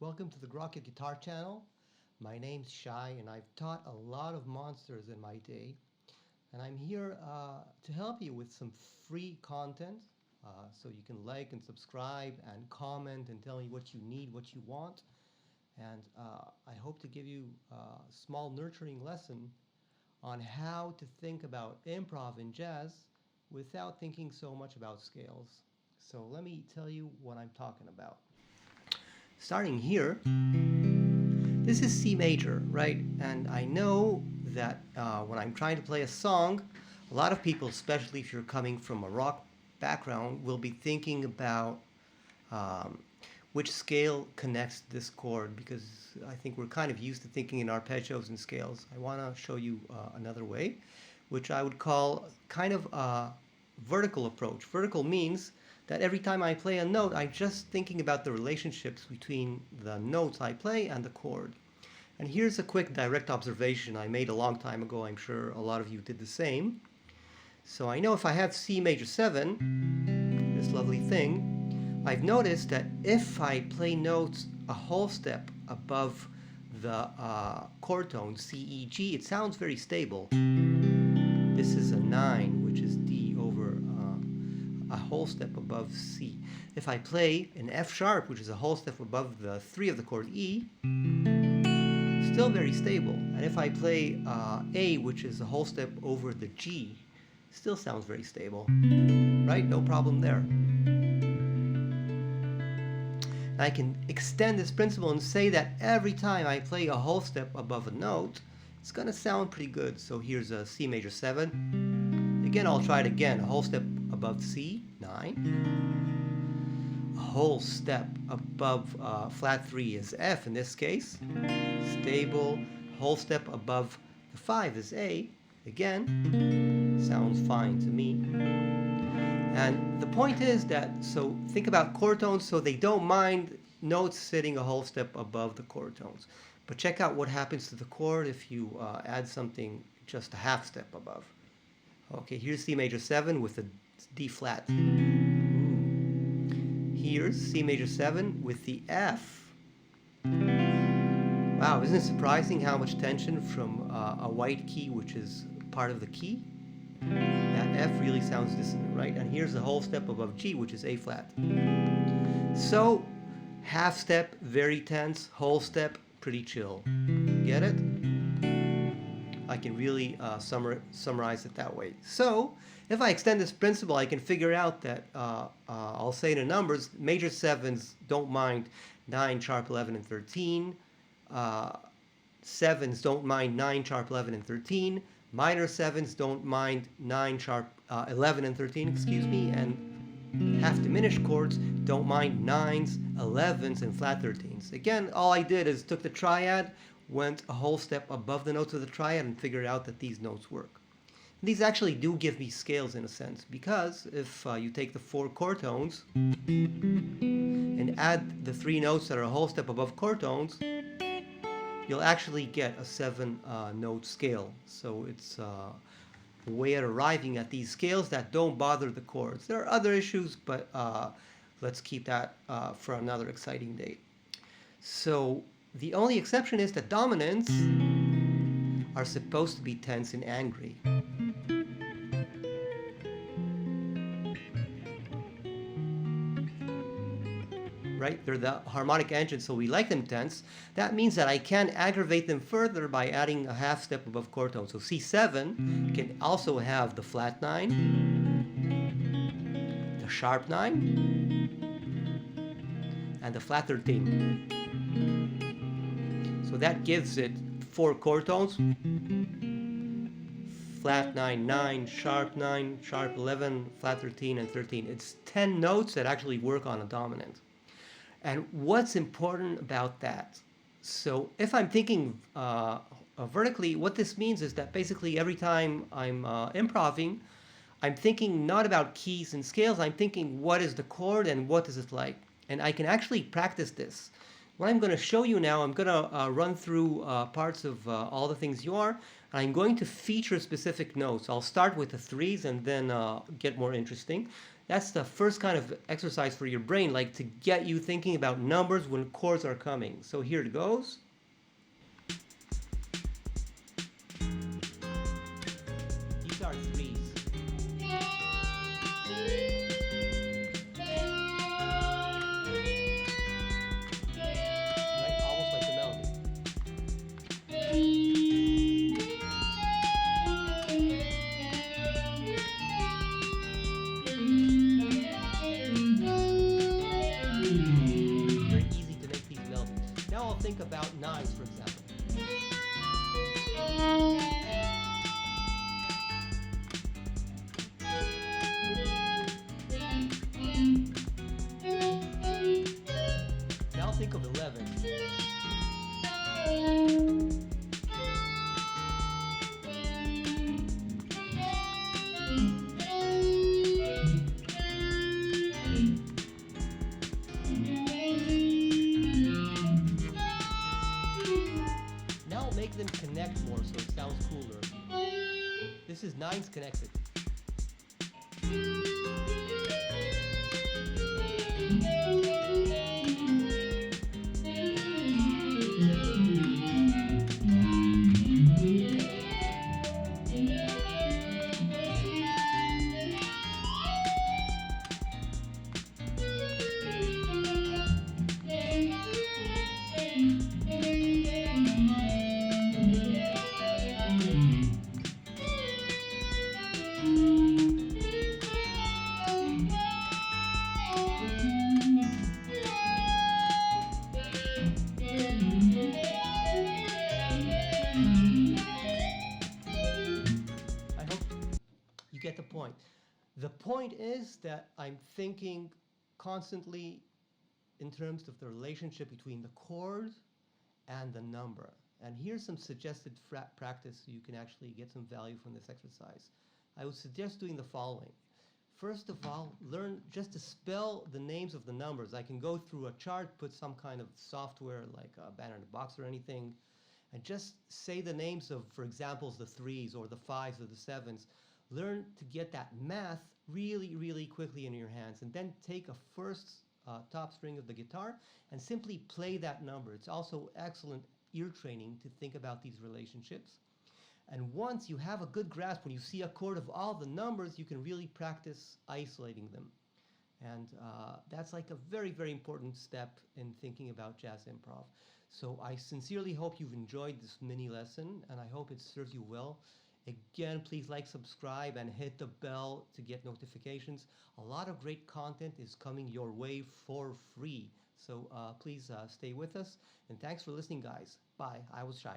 Welcome to the Grokit Guitar channel. My name's Shai and I've taught a lot of monsters in my day. And I'm here to help you with some free content so you can like and subscribe and comment and tell me what you need, what you want. And I hope to give you a small nurturing lesson on how to think about improv in jazz without thinking so much about scales. So let me tell you what I'm talking about. Starting here, this is C major, right? And I know that when I'm trying to play a song, a lot of people, especially if you're coming from a rock background, will be thinking about which scale connects this chord, because I think we're kind of used to thinking in arpeggios and scales. I want to show you another way, which I would call kind of a vertical approach. Vertical means that every time I play a note, I'm just thinking about the relationships between the notes I play and the chord. And here's a quick direct observation I made a long time ago. I'm sure a lot of you did the same. So I know if I have C major 7, this lovely thing, I've noticed that if I play notes a whole step above the chord tone C, E, G, it sounds very stable. This is a 9, which is D over a whole step above C. If I play an F sharp, which is a whole step above the 3 of the chord E, still very stable. And if I play A, which is a whole step over the G, still sounds very stable. Right? No problem there. I can extend this principle and say that every time I play a whole step above a note, it's going to sound pretty good. So here's a C major 7. Again, I'll try it again. A whole step above C, 9. A whole step above flat 3 is F in this case. Stable. A whole step above the 5 is A. Again, sounds fine to me. And the point is that, so think about chord tones, so they don't mind notes sitting a whole step above the chord tones. But check out what happens to the chord if you add something just a half step above. Okay, here's C major 7 with a D flat. Here's C major 7 with the F. Wow, isn't it surprising how much tension from a white key, which is part of the key? That F really sounds dissonant, right? And here's the whole step above G, which is A flat. So, half step, very tense, whole step, pretty chill. Get it? I can really summarize it that way. So, if I extend this principle, I can figure out that, I'll say in the numbers, major 7s don't mind 9, sharp 11, and 13. 7s don't mind 9, sharp 11, and 13. Minor 7s don't mind 9, sharp 11, and 13, excuse me. And half diminished chords don't mind 9s, 11s, and flat 13s. Again, all I did is took the triad, went a whole step above the notes of the triad, and figured out that these notes work. And these actually do give me scales in a sense, because if you take the 4 chord tones and add the 3 notes that are a whole step above chord tones, you'll actually get a 7 note scale. So it's a way at arriving at these scales that don't bother the chords. There are other issues, but let's keep that for another exciting day. So the only exception is that dominants are supposed to be tense and angry. Right? They're the harmonic engine, so we like them tense. That means that I can aggravate them further by adding a half step above chord tone. So C7 can also have the flat 9, the sharp 9, and the flat 13. So that gives it 4 chord tones. Flat 9, 9, sharp 11, flat 13, and 13. It's 10 notes that actually work on a dominant. And what's important about that? So if I'm thinking vertically, what this means is that basically every time I'm improving, I'm thinking not about keys and scales. I'm thinking what is the chord and what is it like? And I can actually practice this. What I'm going to show you now, I'm going to run through parts of all the things you are. And I'm going to feature specific notes. I'll start with the 3s and then get more interesting. That's the first kind of exercise for your brain, like to get you thinking about numbers when chords are coming. So here it goes. These are threes. Right? Almost like the melody. Very easy to make these melodies. Now I'll think about nines, for example. Now think of 11. Now make them connect more so it sounds cooler. This is nines connected. I hope you get the point. The point is that I'm thinking constantly in terms of the relationship between the chord and the number. And here's some suggested practice so you can actually get some value from this exercise. I would suggest doing the following. First of all, learn just to spell the names of the numbers. I can go through a chart, put some kind of software like a banner in a box or anything, and just say the names of, for example, the threes or the fives or the sevens. Learn to get that math really, really quickly in your hands, and then take a first top string of the guitar and simply play that number. It's also excellent ear training to think about these relationships. And once you have a good grasp, when you see a chord of all the numbers, you can really practice isolating them. And that's like a very, very important step in thinking about jazz improv. So I sincerely hope you've enjoyed this mini lesson, and I hope it serves you well. Again, please like, subscribe, and hit the bell to get notifications. A lot of great content is coming your way for free. So please stay with us. And thanks for listening, guys. Bye. I was Shai.